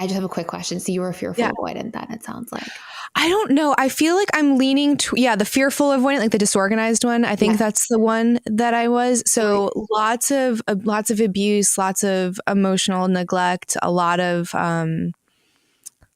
I just have a quick question. So you were fearful avoidant then, it sounds like. I don't know. I feel like I'm leaning to, the fearful avoidant, like the disorganized one. I think that's the one that I was. So lots of abuse, lots of emotional neglect, a lot of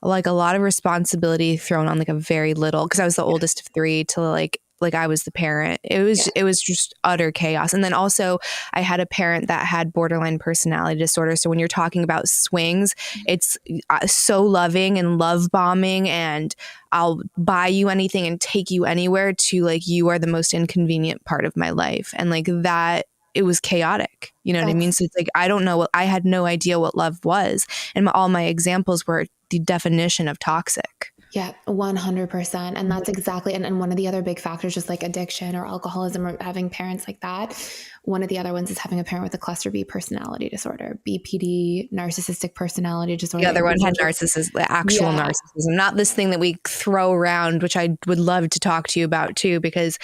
responsibility thrown on like a very little, because I was the oldest of three, to like I was the parent. It was just utter chaos. And then also I had a parent that had borderline personality disorder. So when you're talking about swings, it's so loving and love bombing, and I'll buy you anything and take you anywhere, to like, you are the most inconvenient part of my life. And like that, it was chaotic. You know what I mean? So it's like, I had no idea what love was. And all my examples were the definition of toxic. Yeah, 100%. And that's exactly, and one of the other big factors, just like addiction or alcoholism or having parents like that. One of the other ones is having a parent with a cluster B personality disorder, BPD, narcissistic personality disorder. The other one had narcissism, the actual narcissism, not this thing that we throw around, which I would love to talk to you about too, because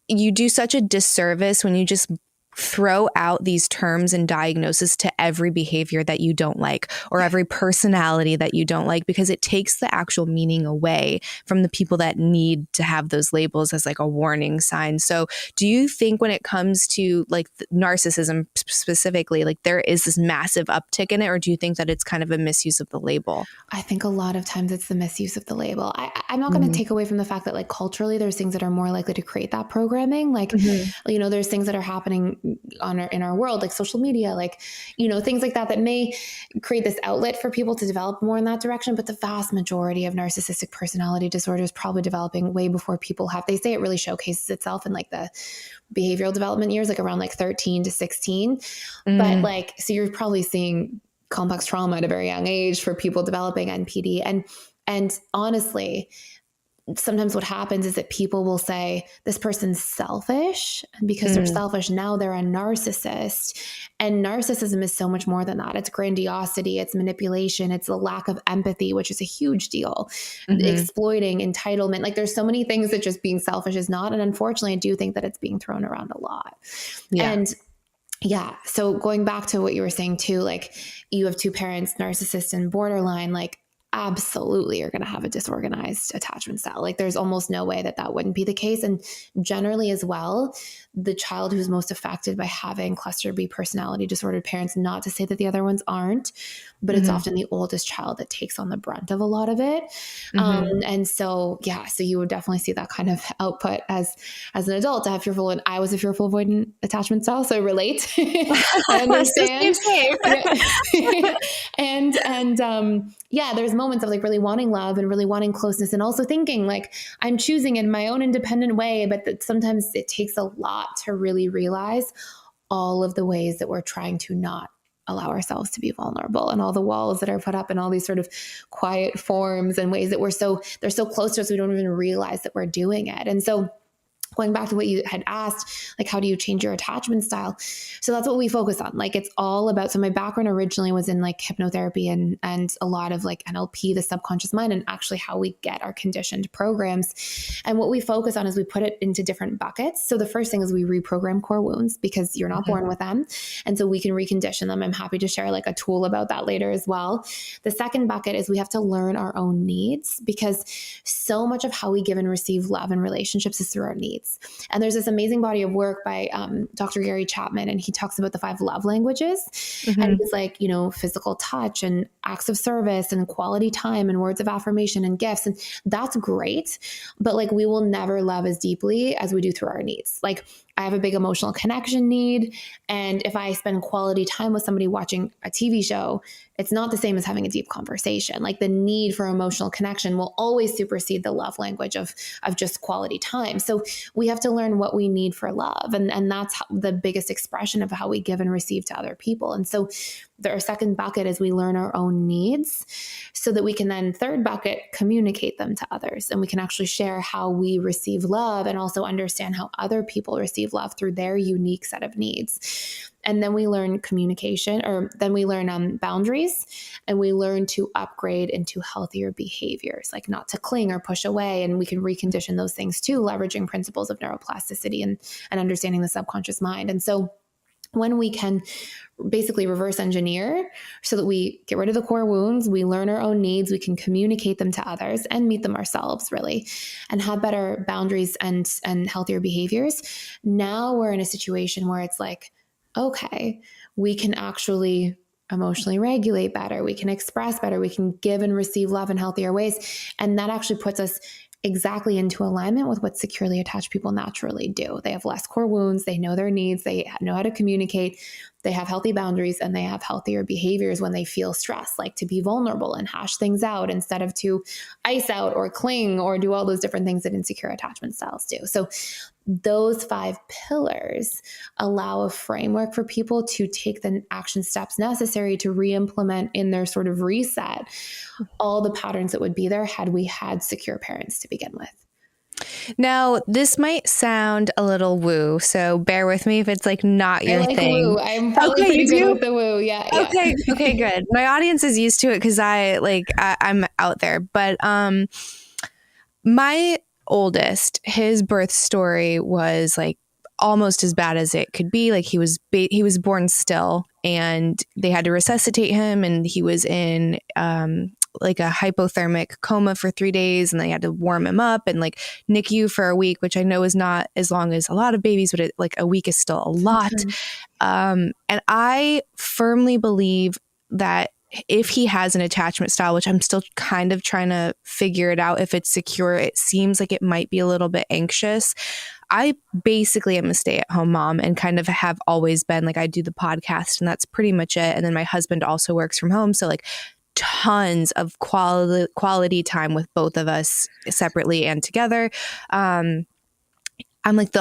you do such a disservice when you just throw out these terms and diagnoses to every behavior that you don't like, or every personality that you don't like, because it takes the actual meaning away from the people that need to have those labels as like a warning sign. So do you think when it comes to like narcissism specifically, like there is this massive uptick in it, or do you think that it's kind of a misuse of the label? I think a lot of times it's the misuse of the label. I'm not going to take away from the fact that like culturally there's things that are more likely to create that programming. Like, you know, there's things that are happening in our world, like social media, like, you know, things like that may create this outlet for people to develop more in that direction. But the vast majority of narcissistic personality disorder is probably developing way before people have. They say it really showcases itself in like the behavioral development years, like around like 13 to 16. But like, so you're probably seeing complex trauma at a very young age for people developing NPD. And honestly, sometimes what happens is that people will say this person's selfish, and because they're selfish, now they're a narcissist. And narcissism is so much more than that. It's grandiosity, it's manipulation, it's a lack of empathy, which is a huge deal. Exploiting, entitlement. Like there's so many things that just being selfish is not. And unfortunately, I do think that it's being thrown around a lot. And so going back to what you were saying too, like you have two parents, narcissist and borderline, like absolutely you're going to have a disorganized attachment style. Like there's almost no way that wouldn't be the case. And generally as well, the child who's most affected by having cluster B personality disordered parents, not to say that the other ones aren't, but it's often the oldest child that takes on the brunt of a lot of it. And so, so you would definitely see that kind of output as an adult to have fearful. And I was a fearful avoidant attachment style, so I relate. I understand. There's moments of like really wanting love and really wanting closeness, and also thinking like I'm choosing in my own independent way, but that sometimes it takes a lot to really realize all of the ways that we're trying to not allow ourselves to be vulnerable, and all the walls that are put up in all these sort of quiet forms and ways that they're so close to us we don't even realize that we're doing it. And so going back to what you had asked, like, how do you change your attachment style? So that's what we focus on. Like, it's all about, so my background originally was in like hypnotherapy and a lot of like NLP, the subconscious mind, and actually how we get our conditioned programs. And what we focus on is we put it into different buckets. So the first thing is we reprogram core wounds, because you're not born with them. And so we can recondition them. I'm happy to share like a tool about that later as well. The second bucket is we have to learn our own needs, because so much of how we give and receive love in relationships is through our needs. And there's this amazing body of work by Dr. Gary Chapman, and he talks about the 5 love languages. And he's like, you know, physical touch and acts of service and quality time and words of affirmation and gifts. And that's great. But like, we will never love as deeply as we do through our needs. Like, I have a big emotional connection need. And if I spend quality time with somebody watching a TV show, it's not the same as having a deep conversation. Like, the need for emotional connection will always supersede the love language of just quality time. So we have to learn what we need for love. And that's the biggest expression of how we give and receive to other people. And so our second bucket is we learn our own needs, so that we can then, third bucket, communicate them to others. And we can actually share how we receive love, and also understand how other people receive love through their unique set of needs. And then we learn communication, or then we learn boundaries, and we learn to upgrade into healthier behaviors, like not to cling or push away. And we can recondition those things too, leveraging principles of neuroplasticity and understanding the subconscious mind. And so when we can basically reverse engineer so that we get rid of the core wounds, we learn our own needs, we can communicate them to others and meet them ourselves really, and have better boundaries and healthier behaviors. Now we're in a situation where it's like, okay, we can actually emotionally regulate better, we can express better, we can give and receive love in healthier ways. And that actually puts us exactly into alignment with what securely attached people naturally do. They have less core wounds, they know their needs, they know how to communicate, they have healthy boundaries, and they have healthier behaviors when they feel stress, like to be vulnerable and hash things out instead of to ice out or cling or do all those different things that insecure attachment styles do. So those 5 pillars allow a framework for people to take the action steps necessary to re-implement in their sort of reset all the patterns that would be there had we had secure parents to begin with. Now, this might sound a little woo, so bear with me if it's like not your thing. Woo. I'm probably pretty good with the woo. Yeah. Okay, good. My audience is used to it because I'm out there. But my oldest, his birth story was like almost as bad as it could be. Like he was born still, and they had to resuscitate him, and he was in like a hypothermic coma for 3 days, and they had to warm him up and like NICU for a week, which I know is not as long as a lot of babies, but like a week is still a lot. And I firmly believe that if he has an attachment style, which I'm still kind of trying to figure it out, if it's secure, it seems like it might be a little bit anxious. I basically am a stay-at-home mom and kind of have always been. Like I do the podcast and that's pretty much it. And then my husband also works from home. So like tons of quality time with both of us separately and together. I'm like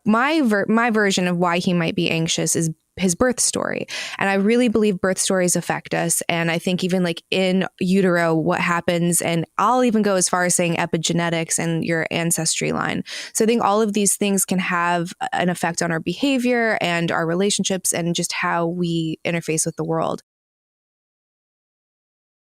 my version of why he might be anxious is his birth story. And I really believe birth stories affect us. And I think even like in utero, what happens, and I'll even go as far as saying epigenetics and your ancestry line. So I think all of these things can have an effect on our behavior and our relationships and just how we interface with the world.